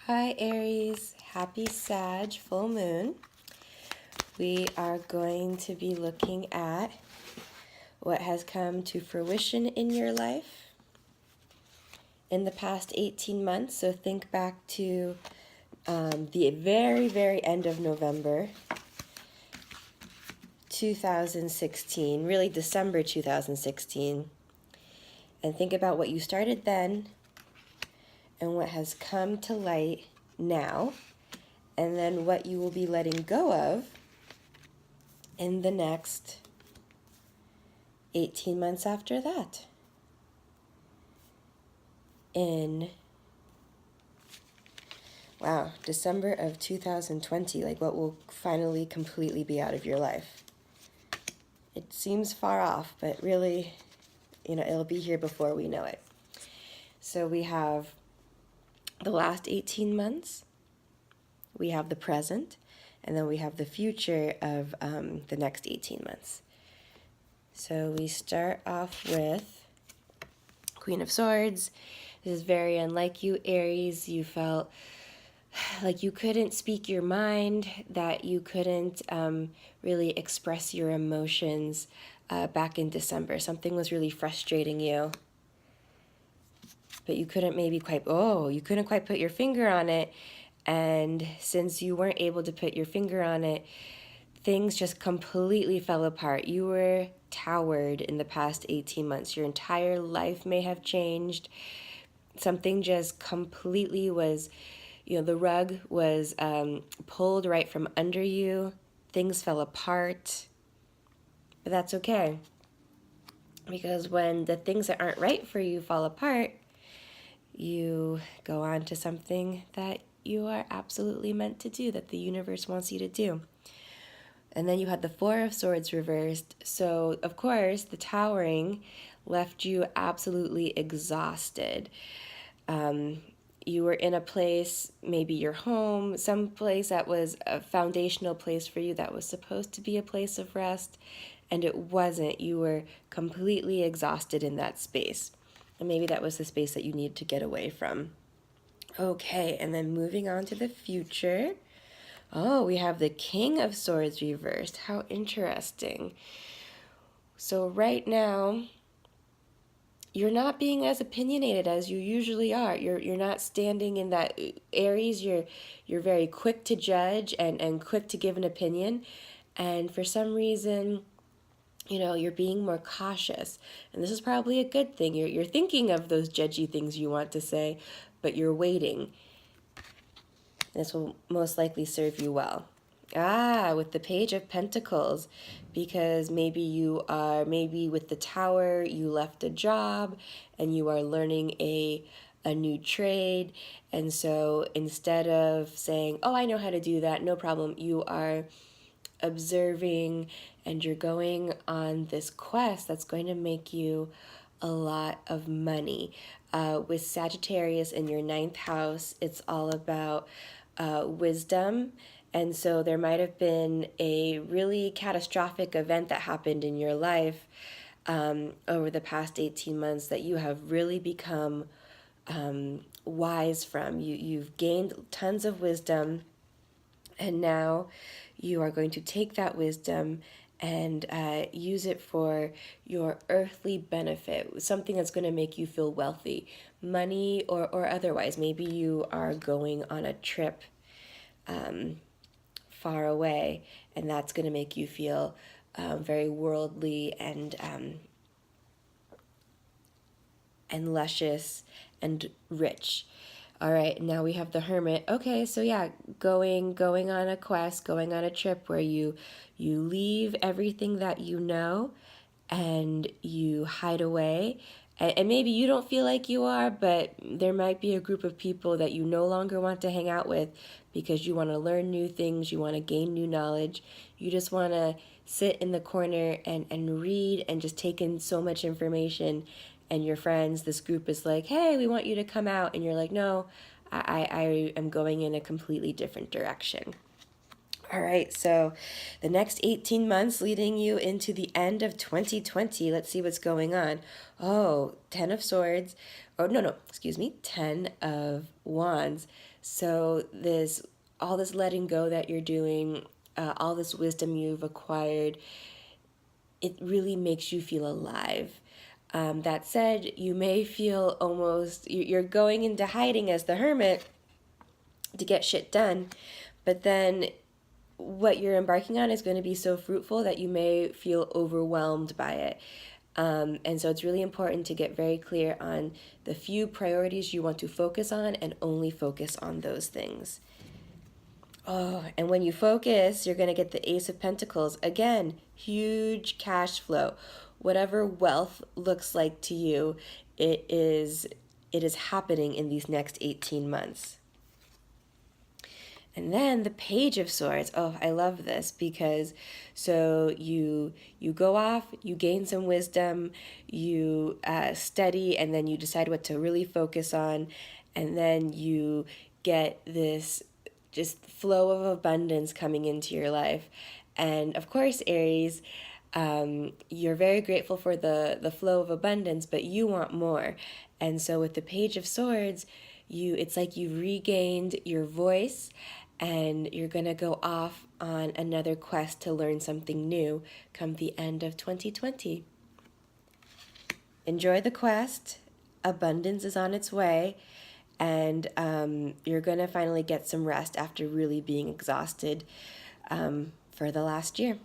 Hi Aries, happy Sag full moon. We are going to be looking at what has come to fruition in your life in the past 18 months. So think back to the very end of November 2016, really December 2016, and think about what you started then and what has come to light now, and then what you will be letting go of in the next 18 months after that. In, December of 2020, like what will finally completely be out of your life. It seems far off, but really, it'll be here before we know it. So we have the last 18 months, we have the present, and then we have the future of the next 18 months. So we start off with Queen of Swords. This is very unlike you, Aries. You felt like you couldn't speak your mind, that you couldn't really express your emotions back in December. Something was really frustrating you, but you couldn't quite put your finger on it. And since you weren't able to put your finger on it, things just completely fell apart. You were towered in the past 18 months. Your entire life may have changed. Something just completely was, the rug was pulled right from under you. Things fell apart. But that's okay. Because when the things that aren't right for you fall apart, you go on to something that you are absolutely meant to do, that the universe wants you to do. And then you had the Four of Swords reversed. So, of course, the towering left you absolutely exhausted. You were in a place, maybe your home, some place that was a foundational place for you that was supposed to be a place of rest, and it wasn't. You were completely exhausted in that space. And maybe that was the space that you needed to get away from. Okay, and then moving on to the future. Oh, we have the King of Swords reversed. How interesting. So right now, you're not being as opinionated as you usually are. You're not standing in that Aries. You're very quick to judge and quick to give an opinion. And for some reason, you're being more cautious. And this is probably a good thing. You're thinking of those judgy things you want to say, but you're waiting. This will most likely serve you well. With the Page of Pentacles, because maybe with the Tower, you left a job and you are learning a new trade. And so instead of saying, oh, I know how to do that, no problem, you are observing and you're going on this quest that's going to make you a lot of money. With Sagittarius in your 9th house, it's all about wisdom. And so there might have been a really catastrophic event that happened in your life over the past 18 months that you have really become wise from. You've gained tons of wisdom, and now you are going to take that wisdom and use it for your earthly benefit, something that's going to make you feel wealthy, money or otherwise. Maybe you are going on a trip far away, and that's going to make you feel very worldly and luscious and rich. All right, now we have the Hermit. Okay, so yeah, going on a quest, going on a trip where you leave everything that you know and you hide away. And maybe you don't feel like you are, but there might be a group of people that you no longer want to hang out with because you want to learn new things, you want to gain new knowledge, you just want to sit in the corner and read and just take in so much information. And your friends, this group is like, hey, we want you to come out. And you're like, no, I am going in a completely different direction. All right, so the next 18 months leading you into the end of 2020. Let's see what's going on. Oh, 10 of Swords. Or no, excuse me, 10 of Wands. So all this letting go that you're doing, all this wisdom you've acquired, it really makes you feel alive. That said, you may feel almost, you're going into hiding as the hermit to get shit done, but then what you're embarking on is going to be so fruitful that you may feel overwhelmed by it. And so it's really important to get very clear on the few priorities you want to focus on and only focus on those things. Oh, and when you focus, you're going to get the Ace of Pentacles. Again, huge cash flow. Whatever wealth looks like to you, it is happening in these next 18 months. And then the Page of Swords. Oh, I love this because so you go off, you gain some wisdom, you study, and then you decide what to really focus on, and then you get this just flow of abundance coming into your life. And of course, Aries, you're very grateful for the flow of abundance, but you want more. And so with the Page of Swords, it's like you've regained your voice and you're going to go off on another quest to learn something new come the end of 2020. Enjoy the quest. Abundance is on its way, and you're going to finally get some rest after really being exhausted for the last year.